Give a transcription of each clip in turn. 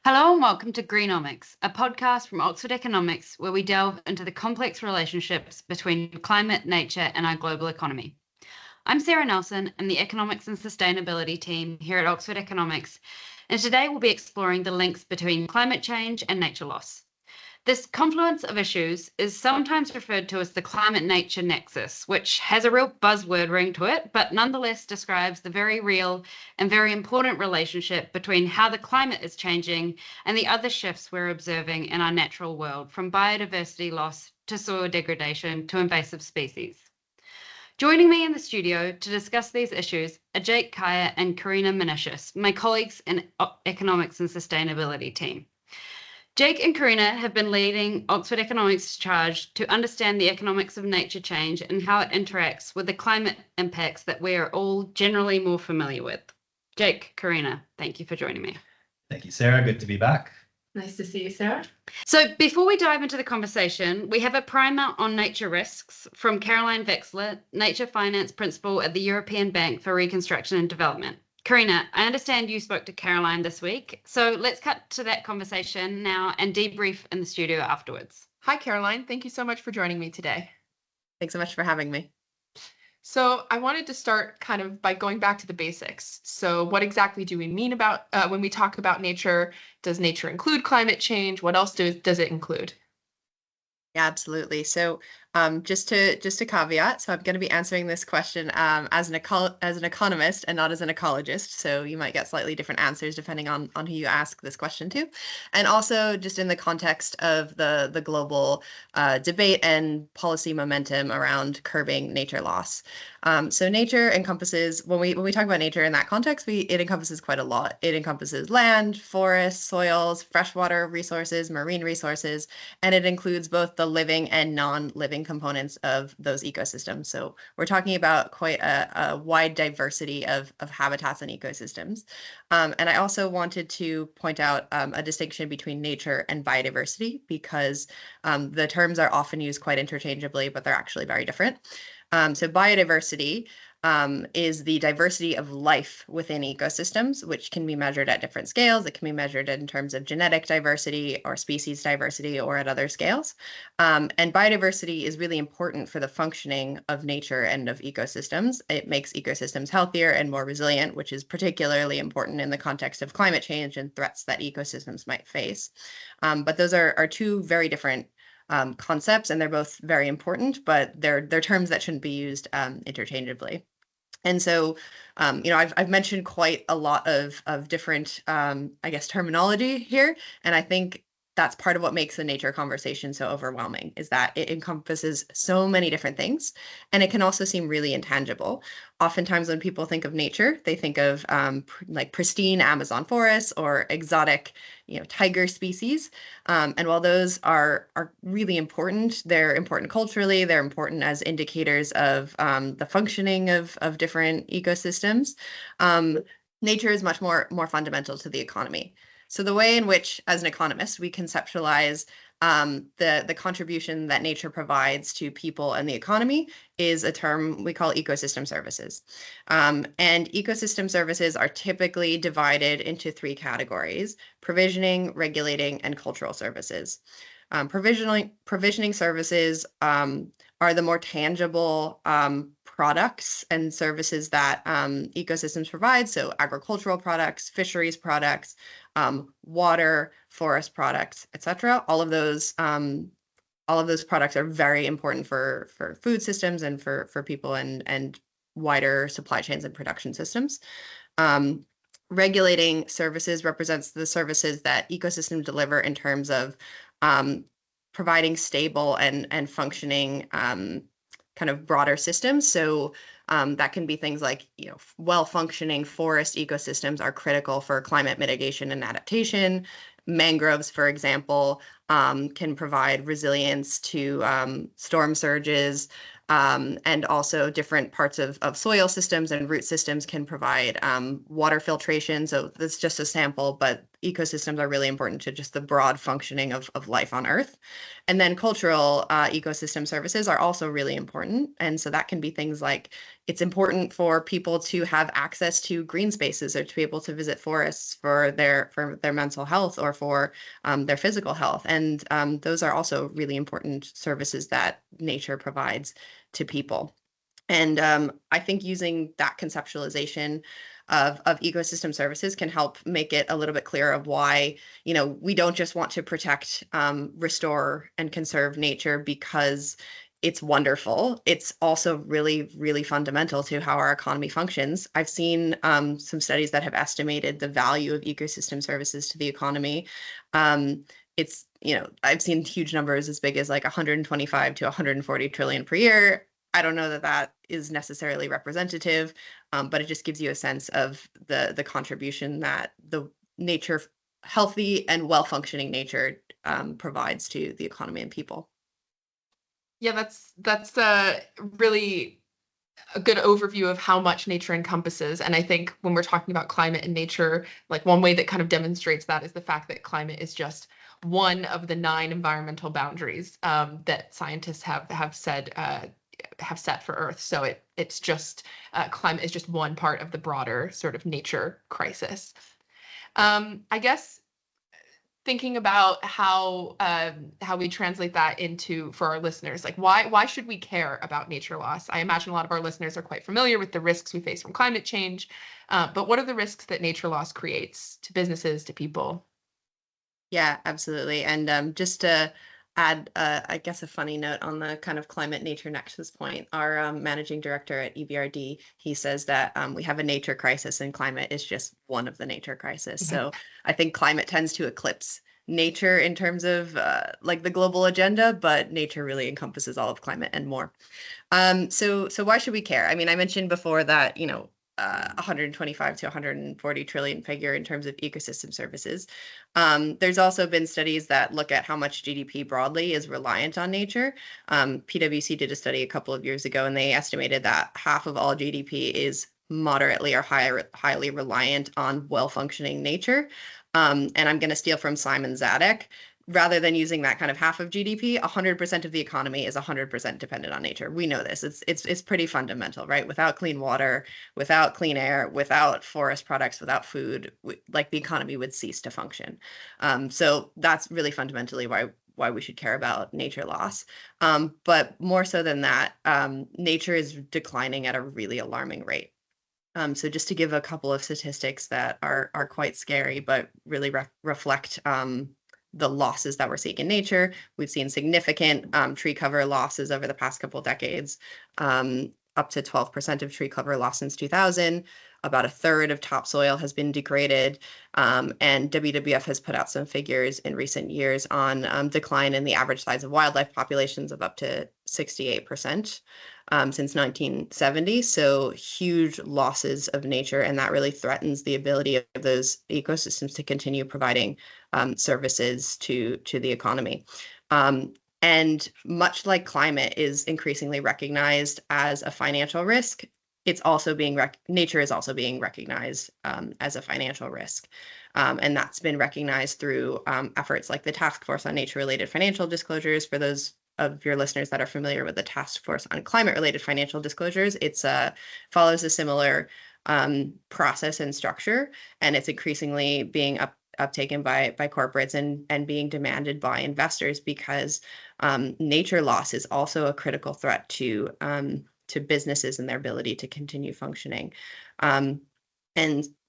Hello and welcome to Greenomics, a podcast from Oxford Economics where we delve into the complex relationships between climate, nature, and our global economy. I'm Sarah Nelson and the Economics and Sustainability team here at Oxford Economics, and today we'll be exploring the links between climate change and nature loss. This confluence of issues is sometimes referred to as the climate-nature nexus, which has a real buzzword ring to it, but nonetheless describes the very real and very important relationship between how the climate is changing and the other shifts we're observing in our natural world, from biodiversity loss to soil degradation to invasive species. Joining me in the studio to discuss these issues are Jake Kuyer and Carina, my colleagues in Economics and Sustainability team. Jake and Carina have been leading Oxford Economics' charge to understand the economics of nature change and how it interacts with the climate impacts that we are all generally more familiar with. Jake, Carina, thank you for joining me. Thank you, Sarah. Good to be back. Nice to see you, Sarah. So before we dive into the conversation, we have a primer on nature risks from Caroline Vexler, Nature Finance Principal at the European Bank for Reconstruction and Development. Carina, I understand you spoke to Caroline this week, so let's cut to that conversation now and debrief in the studio afterwards. Hi, Caroline. Thank you so much for joining me today. Thanks so much for having me. So I wanted to start kind of by going back to the basics. So what exactly do we mean about when we talk about nature? Does nature include climate change? What else does it include? Yeah, absolutely. So just to caveat, so I'm going to be answering this question as an economist and not as an ecologist. So you might get slightly different answers depending on who you ask this question to. And also just in the context of the global debate and policy momentum around curbing nature loss. So nature encompasses, when we talk about nature in that context, it encompasses quite a lot. It encompasses land, forests, soils, freshwater resources, marine resources, and it includes both the living and non-living components of those ecosystems. So we're talking about quite a wide diversity of habitats and ecosystems. And I also wanted to point out a distinction between nature and biodiversity because the terms are often used quite interchangeably, but they're actually very different. So biodiversity is the diversity of life within ecosystems, which can be measured at different scales. It can be measured in terms of genetic diversity or species diversity or at other scales. And biodiversity is really important for the functioning of nature and of ecosystems. It makes ecosystems healthier and more resilient, which is particularly important in the context of climate change and threats that ecosystems might face. But those are two very different concepts, and they're both very important, but they're terms that shouldn't be used interchangeably. And so, I've mentioned quite a lot of different, terminology here, and I think that's part of what makes the nature conversation so overwhelming, is that it encompasses so many different things, and it can also seem really intangible. Oftentimes when people think of nature, they think of like pristine Amazon forests or exotic, tiger species. And while those are really important, they're important culturally, they're important as indicators of the functioning of different ecosystems. Nature is much more fundamental to the economy. So the way in which, as an economist, we conceptualize the contribution that nature provides to people and the economy is a term we call ecosystem services. And ecosystem services are typically divided into three categories: provisioning, regulating, and cultural services. Provisioning services are the more tangible products and services that ecosystems provide. So agricultural products, fisheries products, water, forest products, etc. All of those products are very important for food systems and for people and wider supply chains and production systems. Regulating services represents the services that ecosystems deliver in terms of providing stable and functioning kind of broader systems. So that can be things like, well-functioning forest ecosystems are critical for climate mitigation and adaptation. Mangroves, for example, can provide resilience to storm surges, and also different parts of soil systems and root systems can provide water filtration. So that's just a sample, but ecosystems are really important to just the broad functioning of life on Earth. And then cultural ecosystem services are also really important. And so that can be things like, It's important for people to have access to green spaces or to be able to visit forests for their mental health or for their physical health. And those are also really important services that nature provides to people. And I think using that conceptualization of ecosystem services can help make it a little bit clearer of why, we don't just want to protect, restore, and conserve nature because it's wonderful. It's also really, really fundamental to how our economy functions. I've seen some studies that have estimated the value of ecosystem services to the economy. It's, I've seen huge numbers as big as like 125 to 140 trillion per year. I don't know that that is necessarily representative, but it just gives you a sense of the contribution that the nature, healthy and well-functioning nature provides to the economy and people. Yeah, that's really a good overview of how much nature encompasses. And I think when we're talking about climate and nature, like one way that kind of demonstrates that is the fact that climate is just one of the 9 environmental boundaries that scientists have said have set for Earth. So it's just climate is just one part of the broader sort of nature crisis. I guess thinking about how we translate that into for our listeners, like why should we care about nature loss? I imagine a lot of our listeners are quite familiar with the risks we face from climate change, but what are the risks that nature loss creates to businesses, to people? Yeah, absolutely. And just to add, I guess, a funny note on the kind of climate nature nexus point, our managing director at EBRD, he says that we have a nature crisis and climate is just one of the nature crisis. So I think climate tends to eclipse nature in terms of like the global agenda, but nature really encompasses all of climate and more. So why should we care? I mean, I mentioned before that, 125 to 140 trillion figure in terms of ecosystem services. There's also been studies that look at how much GDP broadly is reliant on nature. PwC did a study a couple of years ago, and they estimated that half of all GDP is moderately or highly reliant on well-functioning nature. And I'm going to steal from Simon Zadek. Rather than using that kind of half of GDP, 100% of the economy is 100% dependent on nature. We know this. It's pretty fundamental, right? Without clean water, without clean air, without forest products, without food, like the economy would cease to function. So that's really fundamentally why we should care about nature loss. But more so than that, nature is declining at a really alarming rate. So just to give a couple of statistics that are quite scary, but really reflect the losses that we're seeing in nature. We've seen significant tree cover losses over the past couple of decades, up to 12% of tree cover lost since 2000. About a third of topsoil has been degraded, and WWF has put out some figures in recent years on decline in the average size of wildlife populations of up to 68%. Since 1970, so huge losses of nature, and that really threatens the ability of those ecosystems to continue providing services to the economy. And much like climate is increasingly recognized as a financial risk, it's also nature is also being recognized as a financial risk. And that's been recognized through efforts like the Task Force on Nature-Related Financial Disclosures. For those of your listeners that are familiar with the Task Force on Climate-Related Financial Disclosures, it's follows a similar process and structure, and it's increasingly being uptaken by corporates and being demanded by investors because nature loss is also a critical threat to businesses and their ability to continue functioning. And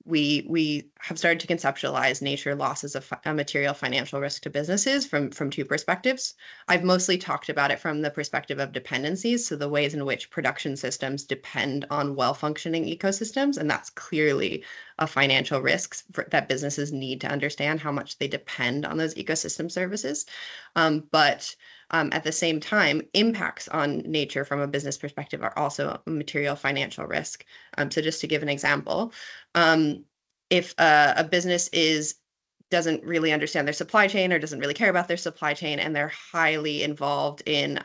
we have started to conceptualize nature loss as a material financial risk to businesses from 2 perspectives. I've mostly talked about it from the perspective of dependencies, so the ways in which production systems depend on well-functioning ecosystems, and that's clearly a financial risk that businesses need to understand how much they depend on those ecosystem services. But at the same time, impacts on nature from a business perspective are also a material financial risk. So just to give an example, if a business doesn't really understand their supply chain or doesn't really care about their supply chain, and they're highly involved in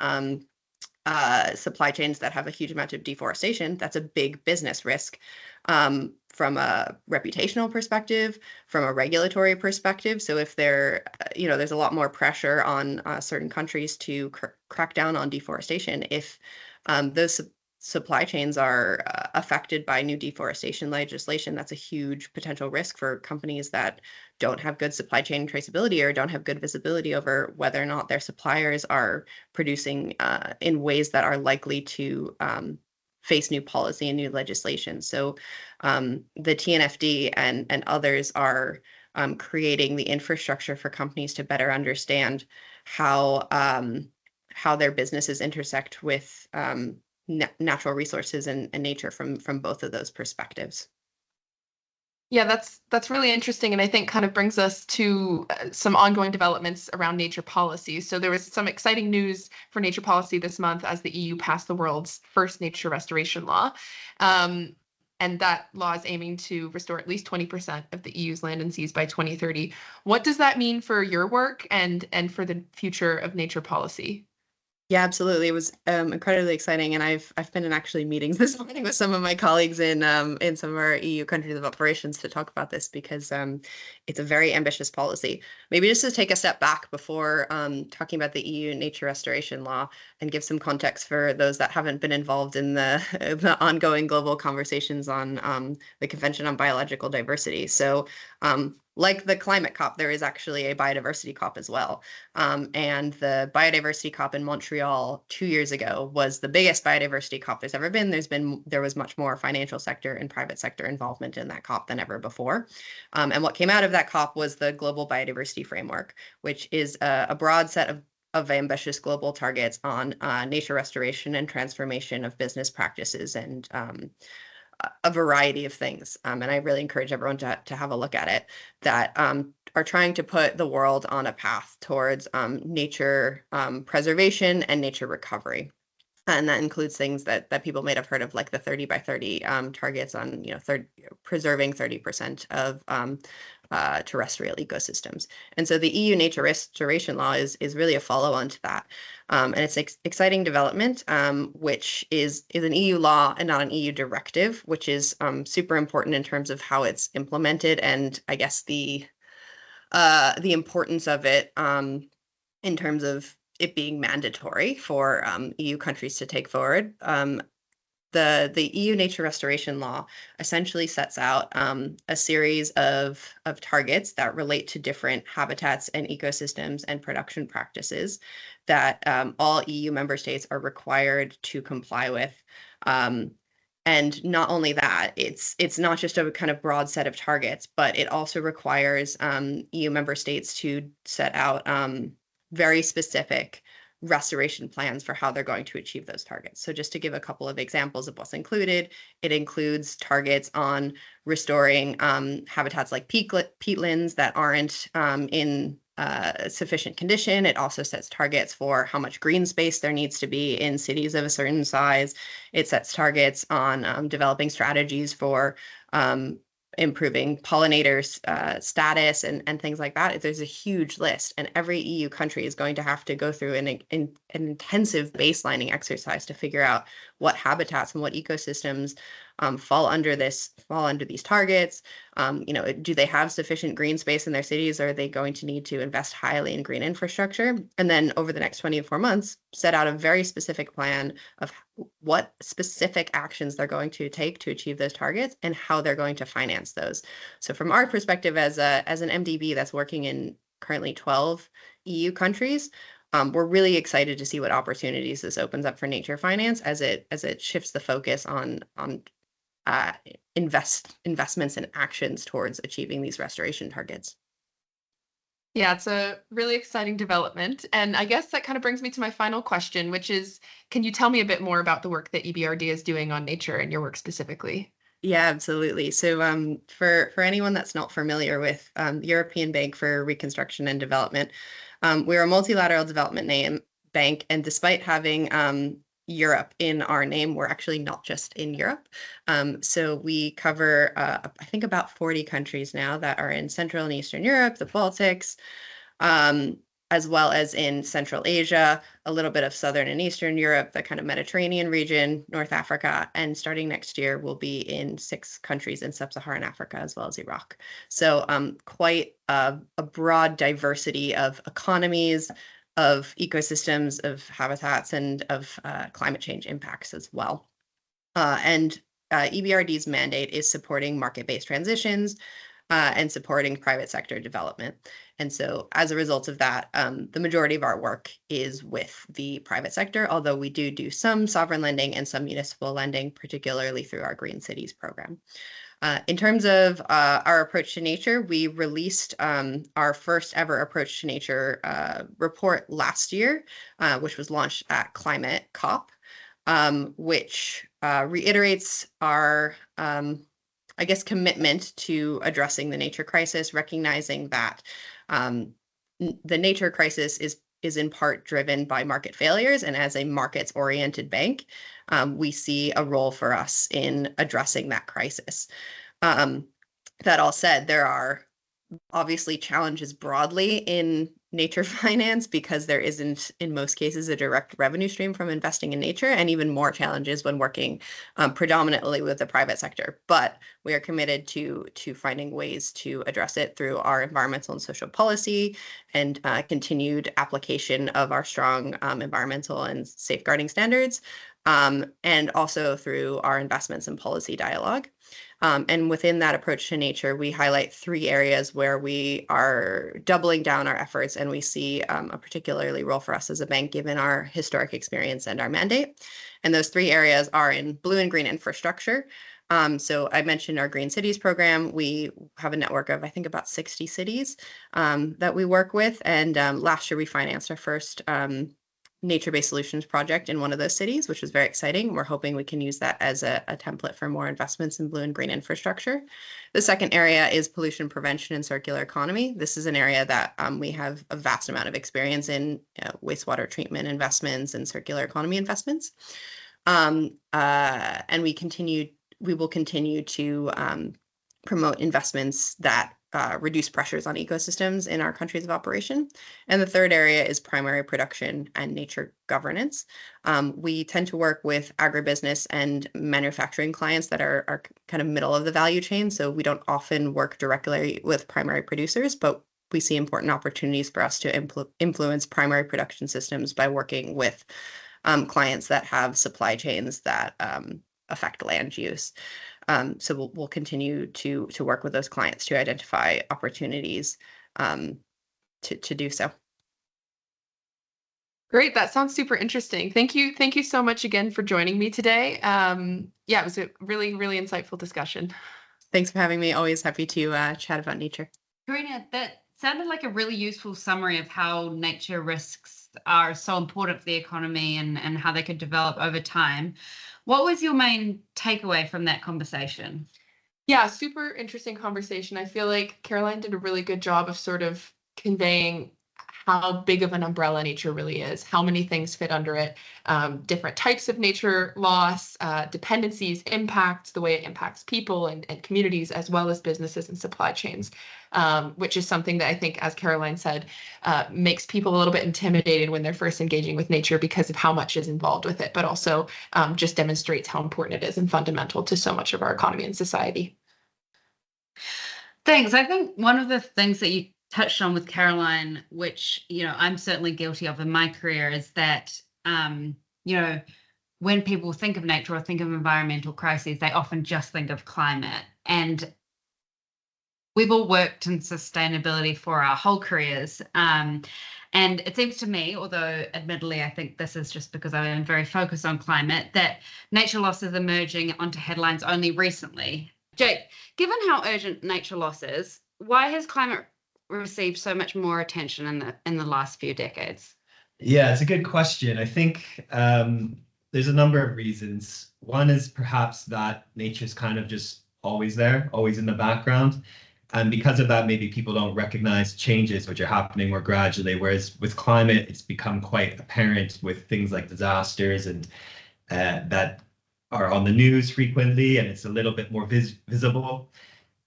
supply chains that have a huge amount of deforestation, that's a big business risk. From a reputational perspective, from a regulatory perspective. So if there's a lot more pressure on certain countries to crack down on deforestation. If those supply chains are affected by new deforestation legislation, that's a huge potential risk for companies that don't have good supply chain traceability or don't have good visibility over whether or not their suppliers are producing in ways that are likely to face new policy and new legislation. So the TNFD and others are creating the infrastructure for companies to better understand how their businesses intersect with natural resources and nature from both of those perspectives. Yeah, that's really interesting, and I think kind of brings us to some ongoing developments around nature policy. So there was some exciting news for nature policy this month as the EU passed the world's first nature restoration law. And that law is aiming to restore at least 20% of the EU's land and seas by 2030. What does that mean for your work and for the future of nature policy? Yeah, absolutely. It was incredibly exciting, and I've been in actually meetings this morning with some of my colleagues in some of our EU countries of operations to talk about this because it's a very ambitious policy. Maybe just to take a step back before talking about the EU nature restoration law and give some context for those that haven't been involved in the ongoing global conversations on the Convention on Biological Diversity. So like the climate COP, there is actually a biodiversity COP as well. And the biodiversity COP in Montreal 2 years ago was the biggest biodiversity COP there's ever been. There was much more financial sector and private sector involvement in that COP than ever before. And what came out of that COP was the Global Biodiversity Framework, which is a broad set of ambitious global targets on nature restoration and transformation of business practices and a variety of things. And I really encourage everyone to have a look at it, that are trying to put the world on a path towards nature preservation and nature recovery. And that includes things that people might have heard of, like the 30 by 30 targets on, preserving 30% of terrestrial ecosystems. And so the EU Nature Restoration Law is really a follow-on to that. And it's an exciting development, which is an EU law and not an EU directive, which is super important in terms of how it's implemented and I guess the importance of it in terms of it being mandatory for EU countries to take forward. The EU Nature Restoration Law essentially sets out a series of targets that relate to different habitats and ecosystems and production practices that all EU member states are required to comply with. And not only that, it's not just a kind of broad set of targets, but it also requires EU member states to set out very specific restoration plans for how they're going to achieve those targets. So just to give a couple of examples of what's included, it includes targets on restoring habitats like peatlands that aren't in sufficient condition. It also sets targets for how much green space there needs to be in cities of a certain size. It sets targets on developing strategies for improving pollinators' status and things like that. There's a huge list, and every EU country is going to have to go through an intensive baselining exercise to figure out what habitats and what ecosystems fall under these targets. Do they have sufficient green space in their cities, or are they going to need to invest highly in green infrastructure? And then over the next 24 months, set out a very specific plan of what specific actions they're going to take to achieve those targets and how they're going to finance those. So from our perspective as an MDB that's working in currently 12 EU countries, we're really excited to see what opportunities this opens up for nature finance as it shifts the focus on investments and actions towards achieving these restoration targets. Yeah, it's a really exciting development. And I guess that kind of brings me to my final question, which is, can you tell me a bit more about the work that EBRD is doing on nature and your work specifically? Yeah, absolutely. So for anyone that's not familiar with the European Bank for Reconstruction and Development, we're a multilateral development bank, and despite having Europe in our name, we're actually not just in Europe. So we cover, I think, about 40 countries now that are in Central and Eastern Europe, the Baltics, as well as in Central Asia, a little bit of Southern and Eastern Europe, the kind of Mediterranean region, North Africa, and starting next year, we'll be in 6 countries in Sub-Saharan Africa, as well as Iraq. So quite a broad diversity of economies, of ecosystems, of habitats, and of climate change impacts as well. And EBRD's mandate is supporting market-based transitions and supporting private sector development. And so as a result of that, the majority of our work is with the private sector, although we do some sovereign lending and some municipal lending, particularly through our Green Cities program. In terms of our approach to nature, we released our first ever approach to nature report last year, which was launched at Climate COP, which reiterates our, I guess, commitment to addressing the nature crisis, recognizing that the nature crisis is in part driven by market failures. And as a markets-oriented bank, we see a role for us in addressing that crisis. That all said, there are obviously challenges broadly in nature finance because there isn't, in most cases, a direct revenue stream from investing in nature, and even more challenges when working predominantly with the private sector. But we are committed to finding ways to address it through our environmental and social policy and continued application of our strong environmental and safeguarding standards, and also through our investments and policy dialogue. And within that approach to nature, we highlight 3 areas where we are doubling down our efforts, and we see a particularly role for us as a bank, given our historic experience and our mandate. And those 3 areas are in blue and green infrastructure. So I mentioned our Green Cities program. We have a network of, I think, about 60 cities that we work with. And last year, we financed our first nature-based solutions project in one of those cities, which was very exciting. We're hoping we can use that as a template for more investments in blue and green infrastructure. The second area is pollution prevention and circular economy. This is an area that we have a vast amount of experience in, wastewater treatment investments and circular economy investments. And we will continue to promote investments that reduce pressures on ecosystems in our countries of operation. And the third area is primary production and nature governance. We tend to work with agribusiness and manufacturing clients that are kind of middle of the value chain. So we don't often work directly with primary producers, but we see important opportunities for us to influence primary production systems by working with clients that have supply chains that affect land use. So we'll continue to work with those clients to identify opportunities to do so. Great. That sounds super interesting. Thank you. Thank you so much again for joining me today. Yeah, it was a really, really insightful discussion. Thanks for having me. Always happy to chat about nature. Carina, that sounded like a really useful summary of how nature risks are so important for the economy and how they could develop over time. What was your main takeaway from that conversation? Yeah, super interesting conversation. I feel like Caroline did a really good job of sort of conveying how big of an umbrella nature really is, how many things fit under it, different types of nature loss, dependencies, impact, the way it impacts people and communities, as well as businesses and supply chains, which is something that I think, as Caroline said, makes people a little bit intimidated when they're first engaging with nature because of how much is involved with it, but also just demonstrates how important it is and fundamental to so much of our economy and society. Thanks. I think one of the things that you touched on with Caroline, which, I'm certainly guilty of in my career, is that, when people think of nature or think of environmental crises, they often just think of climate. And we've all worked in sustainability for our whole careers. And it seems to me, although admittedly, I think this is just because I am very focused on climate, that nature loss is emerging onto headlines only recently. Jake, given how urgent nature loss is, why has climate received so much more attention in the last few decades? Yeah, it's a good question. I think there's a number of reasons. One is perhaps that nature's kind of just always there, always in the background. And because of that, maybe people don't recognize changes which are happening more gradually. Whereas with climate, it's become quite apparent with things like disasters and that are on the news frequently, and it's a little bit more visible.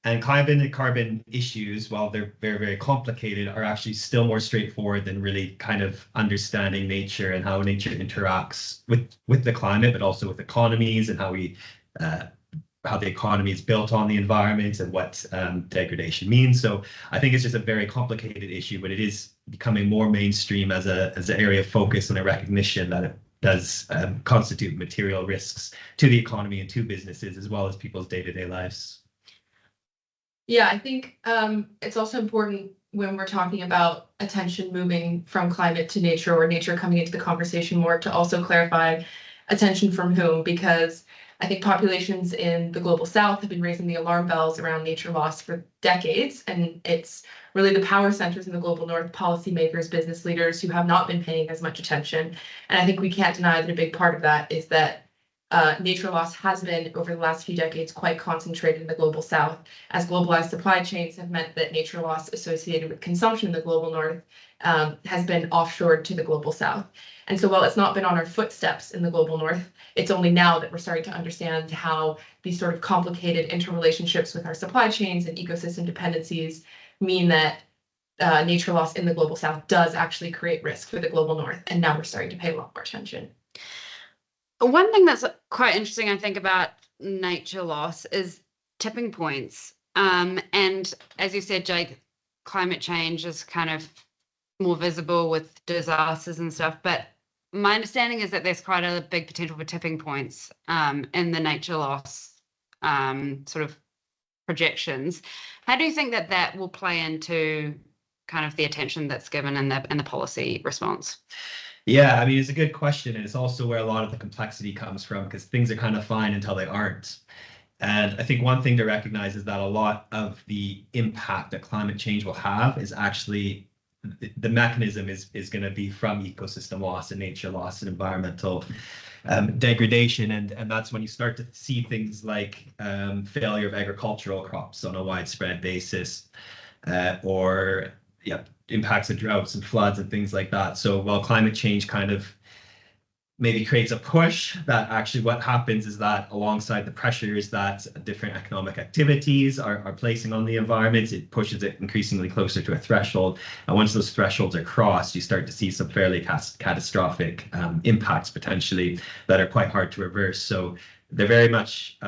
And climate and carbon issues, while they're very, very complicated, are actually still more straightforward than really kind of understanding nature and how nature interacts with the climate, but also with economies and how the economy is built on the environment and what degradation means. So I think it's just a very complicated issue, but it is becoming more mainstream as an area of focus and a recognition that does constitute material risks to the economy and to businesses, as well as people's day-to-day lives. Yeah, I think it's also important when we're talking about attention moving from climate to nature, or nature coming into the conversation more, to also clarify attention from whom, because I think populations in the global south have been raising the alarm bells around nature loss for decades, and it's really the power centers in the global north, policymakers, business leaders, who have not been paying as much attention. And I think we can't deny that a big part of that is that nature loss has been, over the last few decades, quite concentrated in the global south, as globalized supply chains have meant that nature loss associated with consumption in the global north has been offshored to the global south. And so while it's not been on our footsteps in the global north, it's only now that we're starting to understand how these sort of complicated interrelationships with our supply chains and ecosystem dependencies mean that nature loss in the global south does actually create risk for the global north. And now we're starting to pay a lot more attention. One thing that's quite interesting, I think, about nature loss is tipping points. And as you said, Jake, climate change is kind of more visible with disasters and stuff. But my understanding is that there's quite a big potential for tipping points in the nature loss sort of projections. How do you think that that will play into kind of the attention that's given in the policy response? Yeah, I mean, it's a good question, and it's also where a lot of the complexity comes from, because things are kind of fine until they aren't. And I think one thing to recognize is that a lot of the impact that climate change will have is actually the mechanism is going to be from ecosystem loss and nature loss and environmental degradation. And that's when you start to see things like failure of agricultural crops on a widespread basis, or impacts of droughts and floods and things like that. So while climate change kind of maybe creates a push, that actually what happens is that alongside the pressures that different economic activities are placing on the environment, it pushes it increasingly closer to a threshold. And once those thresholds are crossed, you start to see some fairly catastrophic impacts potentially that are quite hard to reverse. So they're very much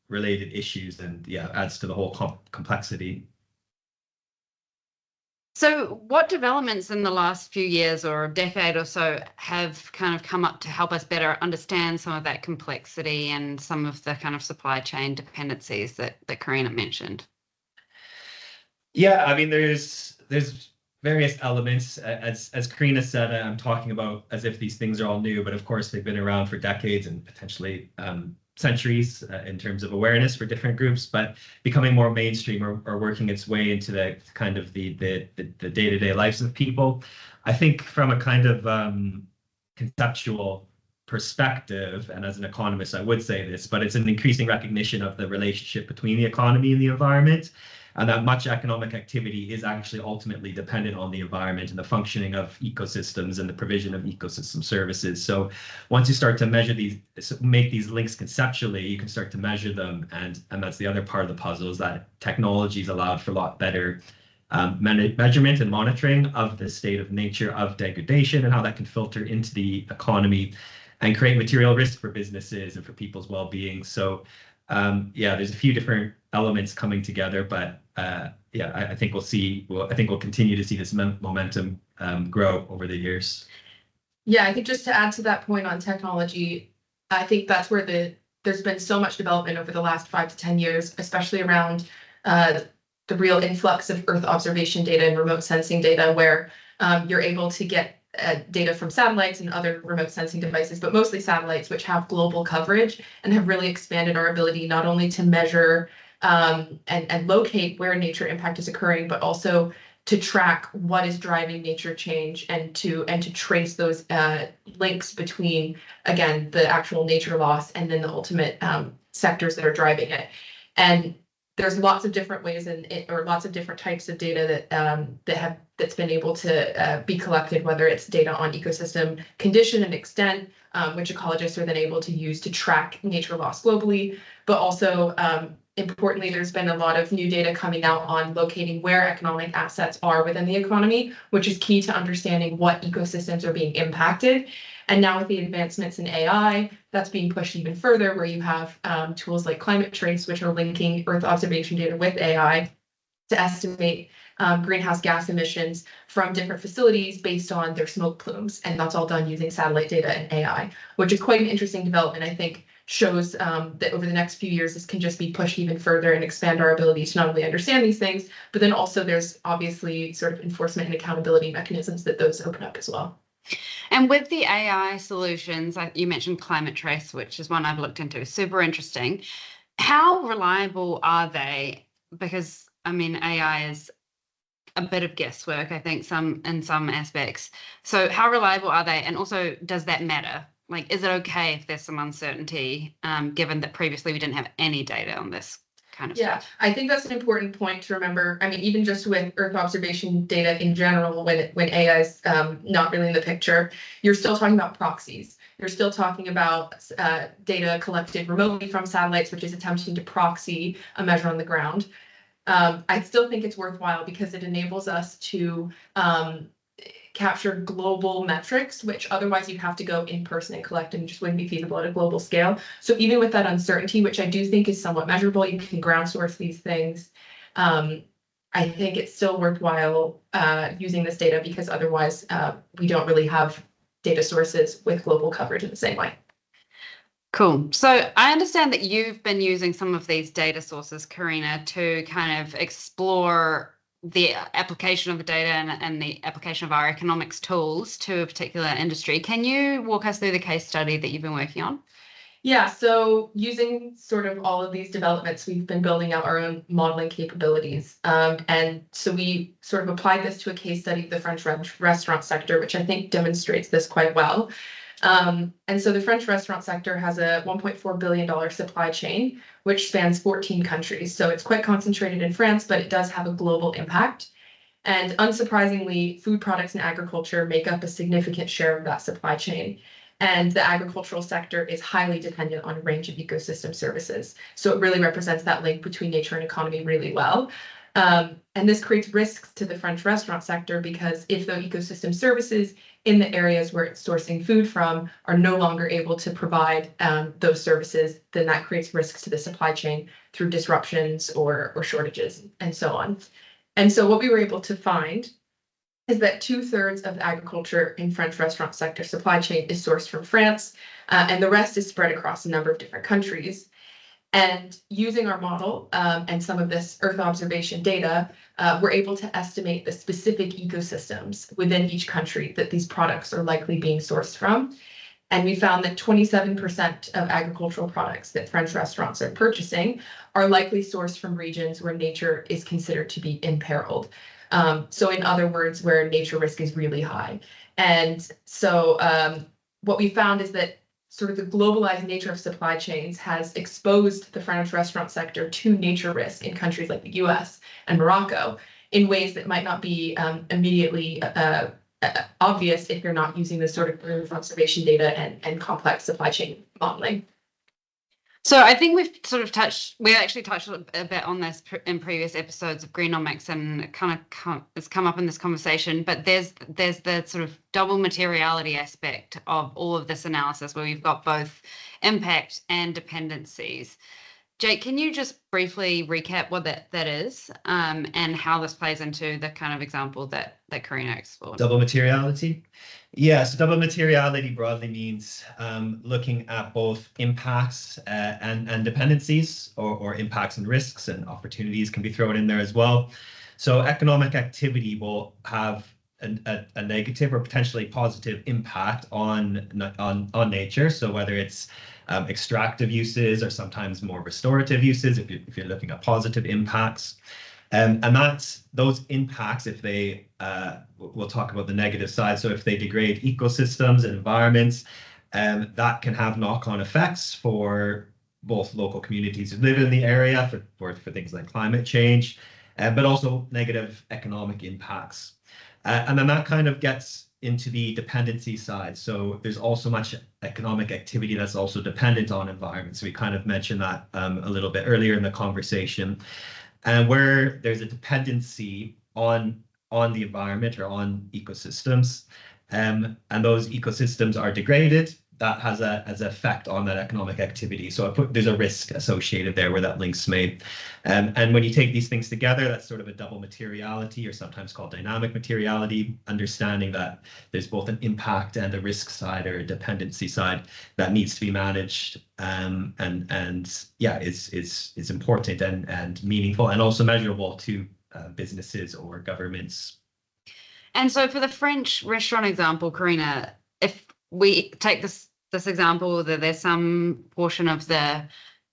related issues, and adds to the whole complexity. So what developments in the last few years or a decade or so have kind of come up to help us better understand some of that complexity and some of the kind of supply chain dependencies that Carina mentioned? Yeah, I mean, there's various elements. As Carina said, I'm talking about as if these things are all new, but of course they've been around for decades and potentially centuries in terms of awareness for different groups, but becoming more mainstream or working its way into the kind of the day-to-day lives of people. I think from a kind of conceptual perspective, and as an economist, I would say this, but it's an increasing recognition of the relationship between the economy and the environment, and that much economic activity is actually ultimately dependent on the environment and the functioning of ecosystems and the provision of ecosystem services. So once you start to measure these, make these links conceptually, you can start to measure them. And that's the other part of the puzzle, is that technology's allowed for a lot better measurement and monitoring of the state of nature of degradation and how that can filter into the economy and create material risk for businesses and for people's well-being. So there's a few different elements coming together, but I think we'll continue to see this momentum grow over the years. Yeah, I think just to add to that point on technology, I think that's where there's been so much development over the last 5 to 10 years, especially around the real influx of Earth observation data and remote sensing data, where you're able to get data from satellites and other remote sensing devices, but mostly satellites, which have global coverage and have really expanded our ability not only to measure and locate where nature impact is occurring, but also to track what is driving nature change and to trace those links between, again, the actual nature loss and then the ultimate sectors that are driving it. And there's lots of different ways or lots of different types of data that's been able to be collected, whether it's data on ecosystem condition and extent, which ecologists are then able to use to track nature loss globally, but also importantly, there's been a lot of new data coming out on locating where economic assets are within the economy, which is key to understanding what ecosystems are being impacted. And now with the advancements in AI, that's being pushed even further, where you have tools like Climate Trace, which are linking Earth observation data with AI to estimate greenhouse gas emissions from different facilities based on their smoke plumes. And that's all done using satellite data and AI, which is quite an interesting development. I think shows that over the next few years, this can just be pushed even further and expand our ability to not only understand these things, but then also there's obviously sort of enforcement and accountability mechanisms that those open up as well. And with the AI solutions, you mentioned Climate Trace, which is one I've looked into, super interesting. How reliable are they? Because, I mean, AI is a bit of guesswork, I think, in some aspects. So how reliable are they? And also, does that matter? Like, is it okay if there's some uncertainty, given that previously we didn't have any data on this kind of stuff? I think that's an important point to remember. I mean, even just with Earth observation data in general, when AI is not really in the picture, you're still talking about proxies. You're still talking about data collected remotely from satellites, which is attempting to proxy a measure on the ground. I still think it's worthwhile because it enables us to capture global metrics, which otherwise you have to go in person and collect and just wouldn't be feasible at a global scale. So even with that uncertainty, which I do think is somewhat measurable, you can ground source these things. I think it's still worthwhile using this data because otherwise we don't really have data sources with global coverage in the same way. Cool. So I understand that you've been using some of these data sources, Carina, to kind of explore the application of the data and the application of our economics tools to a particular industry. Can you walk us through the case study that you've been working on? Yeah, so using sort of all of these developments, we've been building out our own modeling capabilities. And so we sort of applied this to a case study of the French restaurant sector, which I think demonstrates this quite well. And so the French restaurant sector has a $1.4 billion supply chain, which spans 14 countries. So it's quite concentrated in France, but it does have a global impact. And unsurprisingly, food products and agriculture make up a significant share of that supply chain. And the agricultural sector is highly dependent on a range of ecosystem services. So it really represents that link between nature and economy really well. And this creates risks to the French restaurant sector because if the ecosystem services in the areas where it's sourcing food from are no longer able to provide those services, then that creates risks to the supply chain through disruptions or shortages and so on. And so what we were able to find is that 2/3 of the agriculture in French restaurant sector supply chain is sourced from France, and the rest is spread across a number of different countries. And using our model and some of this Earth observation data, we're able to estimate the specific ecosystems within each country that these products are likely being sourced from. And we found that 27% of agricultural products that French restaurants are purchasing are likely sourced from regions where nature is considered to be imperiled. So in other words, where nature risk is really high. And so what we found is that sort of the globalized nature of supply chains has exposed the French restaurant sector to nature risk in countries like the US and Morocco in ways that might not be immediately obvious if you're not using this sort of Earth observation data and complex supply chain modeling. So I think we actually touched a bit on this in previous episodes of Greenomics, and it kind of it's come up in this conversation, but there's the sort of double materiality aspect of all of this analysis where we've got both impact and dependencies. Jake, can you just briefly recap what that is and how this plays into the kind of example that Carina explored? Double materiality? Yeah, so double materiality broadly means looking at both impacts and dependencies, or impacts and risks, and opportunities can be thrown in there as well. So economic activity will have a negative or potentially positive impact on nature. So whether it's extractive uses or sometimes more restorative uses, if you're looking at positive impacts. And that's those impacts, if they, we'll talk about the negative side. So if they degrade ecosystems and environments, that can have knock-on effects for both local communities who live in the area, for things like climate change, but also negative economic impacts. And then that kind of gets into the dependency side. So there's also much economic activity that's also dependent on environment. So we kind of mentioned that a little bit earlier in the conversation. And where there's a dependency on the environment or on ecosystems, and those ecosystems are degraded, that has an effect on that economic activity. So there's a risk associated there where that link's made. And when you take these things together, that's sort of a double materiality, or sometimes called dynamic materiality, understanding that there's both an impact and a risk side or a dependency side that needs to be managed. And yeah, is important and meaningful and also measurable to businesses or governments. And so for the French restaurant example, Carina, if we take this example that there's some portion of the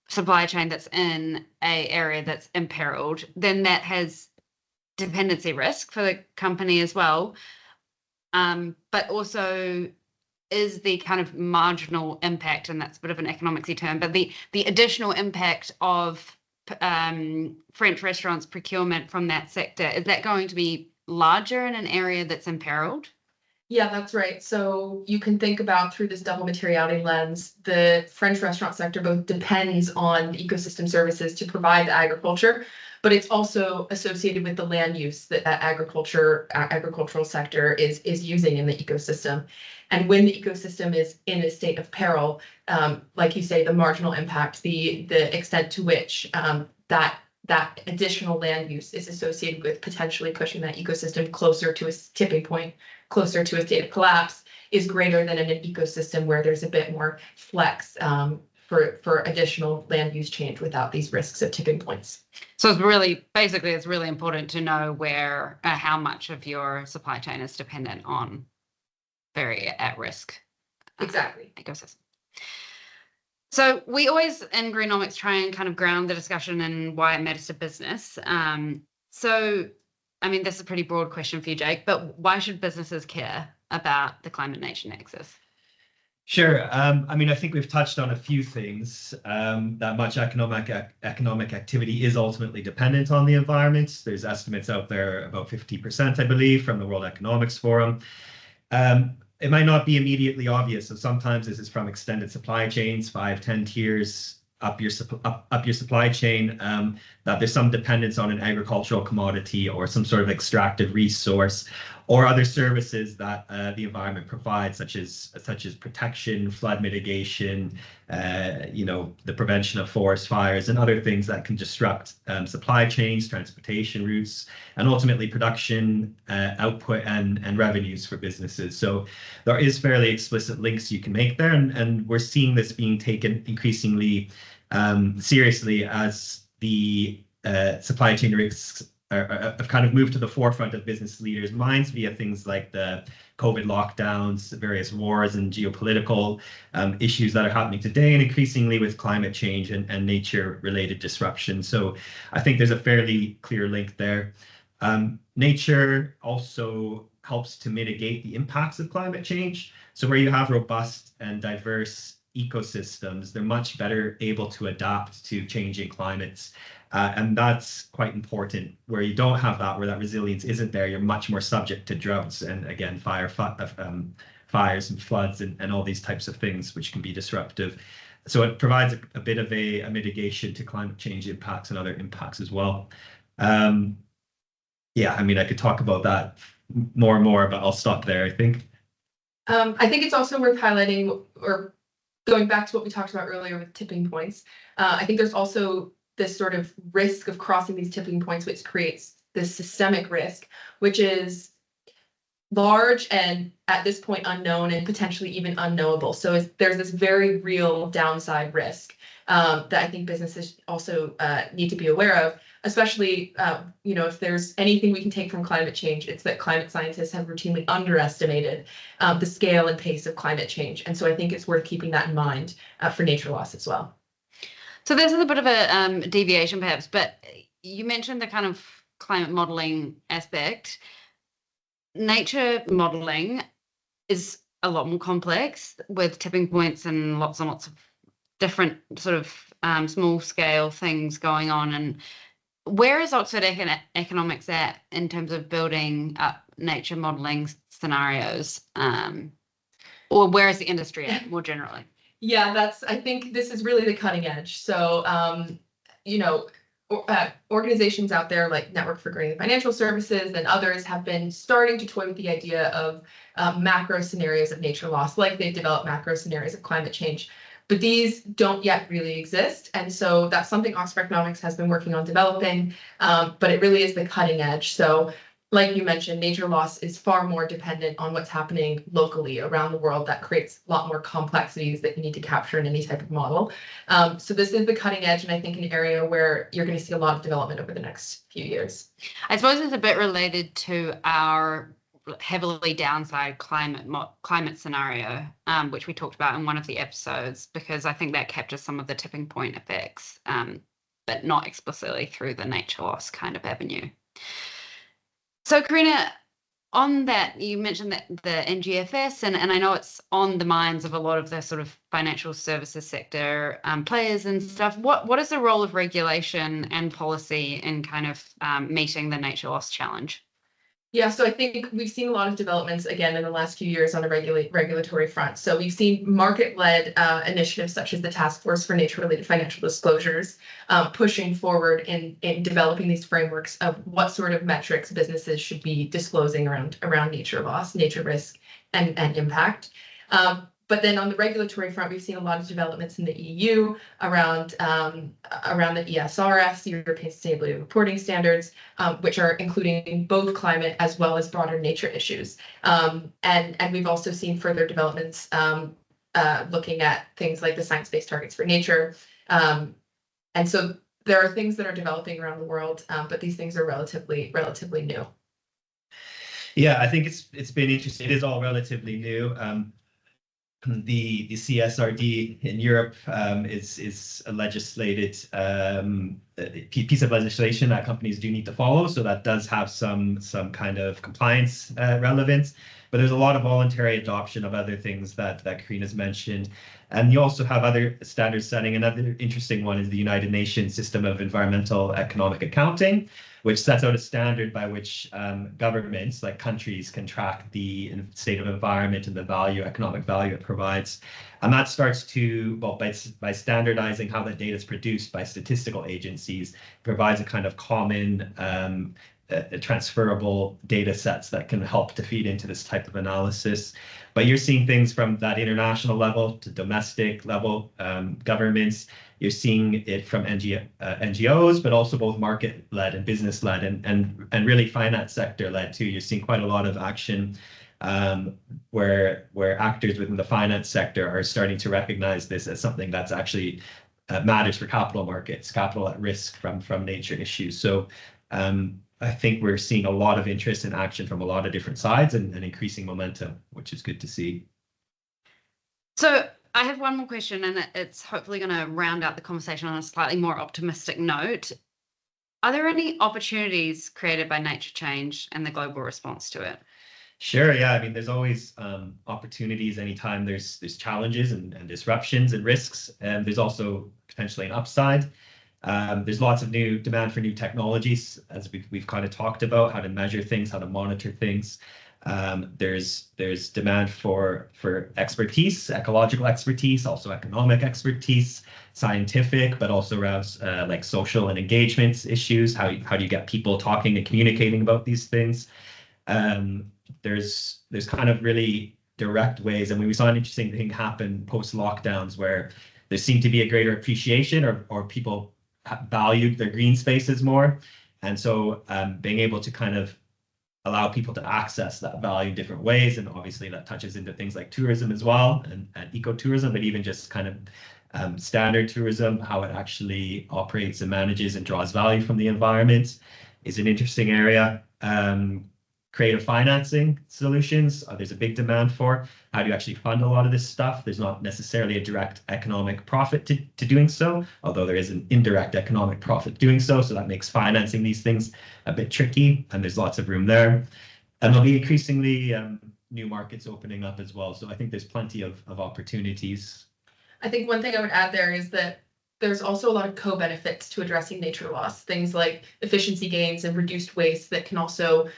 supply chain that's in a area that's imperiled, then that has dependency risk for the company as well. But also is the kind of marginal impact, and that's a bit of an economicsy term, but the additional impact of French restaurants' procurement from that sector, is that going to be larger in an area that's imperiled? Yeah, that's right. So you can think about through this double materiality lens, the French restaurant sector both depends on ecosystem services to provide the agriculture, but it's also associated with the land use that agricultural sector is using in the ecosystem. And when the ecosystem is in a state of peril, like you say, the marginal impact, the extent to which that additional land use is associated with potentially pushing that ecosystem closer to a tipping point, closer to a state of collapse, is greater than in an ecosystem where there's a bit more flex for additional land use change without these risks of tipping points. So it's really important to know where how much of your supply chain is dependent on very at risk ecosystem. So we always in Greenomics try and kind of ground the discussion in why it matters to business. So, I mean, this is a pretty broad question for you, Jake, but why should businesses care about the climate-nature nexus? Sure. I mean, I think we've touched on a few things. That much economic activity is ultimately dependent on the environment. There's estimates out there about 50%, I believe, from the World Economics Forum. It might not be immediately obvious. So sometimes this is from extended supply chains, 5, 10 tiers up your supply chain, that there's some dependence on an agricultural commodity or some sort of extractive resource or other services that the environment provides, such as protection, flood mitigation, the prevention of forest fires and other things that can disrupt supply chains, transportation routes, and ultimately production, output and revenues for businesses. So there is fairly explicit links you can make there, and we're seeing this being taken increasingly seriously as the supply chain risks have kind of moved to the forefront of business leaders' minds via things like the COVID lockdowns, various wars and geopolitical issues that are happening today, and increasingly with climate change and nature-related disruption. So I think there's a fairly clear link there. Nature also helps to mitigate the impacts of climate change. So where you have robust and diverse ecosystems, they're much better able to adapt to changing climates. And that's quite important. Where you don't have that, where that resilience isn't there, you're much more subject to droughts and, again, fires and floods and all these types of things, which can be disruptive. So it provides a bit of a mitigation to climate change impacts and other impacts as well. Yeah, I mean, I could talk about that more and more, but I'll stop there, I think. I think it's also worth highlighting, or going back to what we talked about earlier with tipping points. I think there's also this sort of risk of crossing these tipping points, which creates this systemic risk, which is large and at this point unknown and potentially even unknowable. So there's this very real downside risk that I think businesses also need to be aware of, especially if there's anything we can take from climate change, it's that climate scientists have routinely underestimated the scale and pace of climate change. And so I think it's worth keeping that in mind for nature loss as well. So this is a bit of a deviation perhaps, but you mentioned the kind of climate modeling aspect. Nature modeling is a lot more complex with tipping points and lots of different sort of small scale things going on. And where is Oxford Economics at in terms of building up nature modeling scenarios? Or where is the industry at more generally? Yeah, I think this is really the cutting edge. So, organizations out there like Network for Green Financial Services and others have been starting to toy with the idea of macro scenarios of nature loss, like they've developed macro scenarios of climate change. But these don't yet really exist. And so that's something Oxford Economics has been working on developing, but it really is the cutting edge. So like you mentioned, nature loss is far more dependent on what's happening locally around the world. That creates a lot more complexities that you need to capture in any type of model. So this is the cutting edge, and I think an area where you're going to see a lot of development over the next few years. I suppose it's a bit related to our heavily downside climate scenario, which we talked about in one of the episodes, because I think that captures some of the tipping point effects, but not explicitly through the nature loss kind of avenue. So, Carina, on that, you mentioned that the NGFS, and I know it's on the minds of a lot of the sort of financial services sector players and stuff. What is the role of regulation and policy in kind of meeting the nature loss challenge? Yeah, so I think we've seen a lot of developments again in the last few years on a regulatory front. So we've seen market-led initiatives such as the Task Force for Nature-Related Financial Disclosures pushing forward in developing these frameworks of what sort of metrics businesses should be disclosing around nature loss, nature risk, and impact. But then on the regulatory front, we've seen a lot of developments in the EU around the ESRS, European Sustainability Reporting Standards, which are including both climate as well as broader nature issues. And we've also seen further developments looking at things like the science-based targets for nature. And so there are things that are developing around the world, but these things are relatively new. Yeah, I think it's been interesting. It is all relatively new. The CSRD in Europe is a legislated piece of legislation that companies do need to follow. So that does have some kind of compliance relevance. But there's a lot of voluntary adoption of other things that Carina's mentioned. And you also have other standard setting. Another interesting one is the United Nations System of Environmental Economic Accounting, which sets out a standard by which governments, like countries, can track the state of environment and the value, economic value it provides. And that starts to, well, by standardizing how that data is produced by statistical agencies, provides a kind of common transferable data sets that can help to feed into this type of analysis. But you're seeing things from that international level to domestic level governments. You're seeing it from NGOs, but also both market-led and business-led and really finance sector-led too. You're seeing quite a lot of action where actors within the finance sector are starting to recognize this as something that's actually matters for capital markets, capital at risk from nature issues. So I think we're seeing a lot of interest and action from a lot of different sides and increasing momentum, which is good to see. So I have one more question, and it's hopefully going to round out the conversation on a slightly more optimistic note. Are there any opportunities created by nature change and the global response to it? Sure, yeah. I mean, there's always opportunities anytime there's challenges and disruptions and risks. And there's also potentially an upside. There's lots of new demand for new technologies, as we've kind of talked about, how to measure things, how to monitor things. There's demand for expertise, ecological expertise, also economic expertise, scientific, but also around like social and engagement issues. How do you get people talking and communicating about these things? There's kind of really direct ways. I mean, we saw an interesting thing happen post lockdowns where there seemed to be a greater appreciation or people valued their green spaces more. And so being able to kind of allow people to access that value in different ways. And obviously that touches into things like tourism as well and ecotourism, but even just kind of standard tourism, how it actually operates and manages and draws value from the environment is an interesting area. Creative financing solutions, there's a big demand for. How do you actually fund a lot of this stuff? There's not necessarily a direct economic profit to doing so, although there is an indirect economic profit doing so. So that makes financing these things a bit tricky, and there's lots of room there. And there'll be increasingly new markets opening up as well. So I think there's plenty of opportunities. I think one thing I would add there is that there's also a lot of co-benefits to addressing nature loss, things like efficiency gains and reduced waste that can also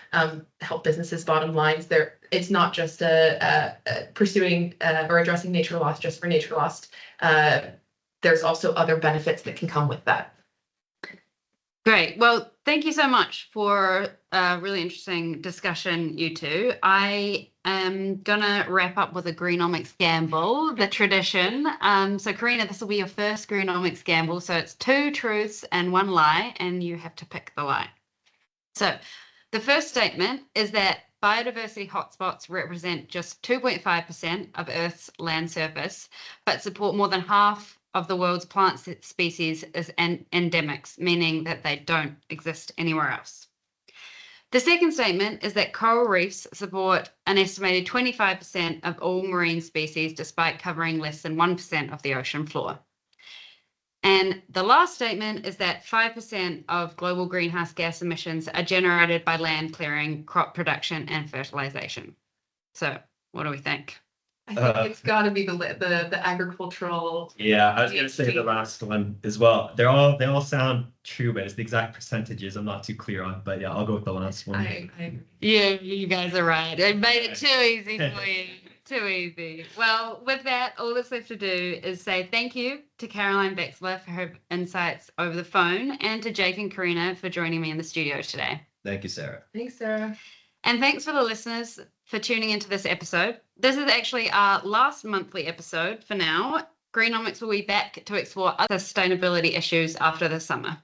help businesses' bottom lines. It's not just pursuing or addressing nature loss just for nature loss. There's also other benefits that can come with that. Great. Well, thank you so much for a really interesting discussion, you two. I am going to wrap up with a Greenomics gamble, the tradition. So, Carina, this will be your first Greenomics gamble. So it's 2 truths and 1 lie, and you have to pick the lie. So the first statement is that biodiversity hotspots represent just 2.5% of Earth's land surface, but support more than half of the world's plant species as endemics, meaning that they don't exist anywhere else. The second statement is that coral reefs support an estimated 25% of all marine species, despite covering less than 1% of the ocean floor. And the last statement is that 5% of global greenhouse gas emissions are generated by land clearing, crop production, and fertilization. So what do we think? I think it's got to be the agricultural. Yeah, I was going to say the last one as well. They all sound true, but it's the exact percentages I'm not too clear on. But yeah, I'll go with the last one. I agree. Yeah, you guys are right. I made it too easy for you. Too easy. Well, with that, all that's left to do is say thank you to Caroline Vexler for her insights over the phone, and to Jake and Carina for joining me in the studio today. Thank you, Sarah. Thanks, Sarah. And thanks for the listeners for tuning into this episode. This is actually our last monthly episode for now. Greenomics will be back to explore other sustainability issues after the summer.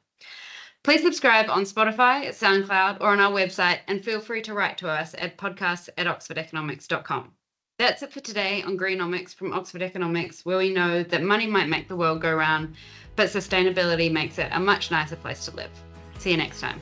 Please subscribe on Spotify, SoundCloud, or on our website, and feel free to write to us at podcasts@oxfordeconomics.com. That's it for today on Greenomics from Oxford Economics, where we know that money might make the world go round, but sustainability makes it a much nicer place to live. See you next time.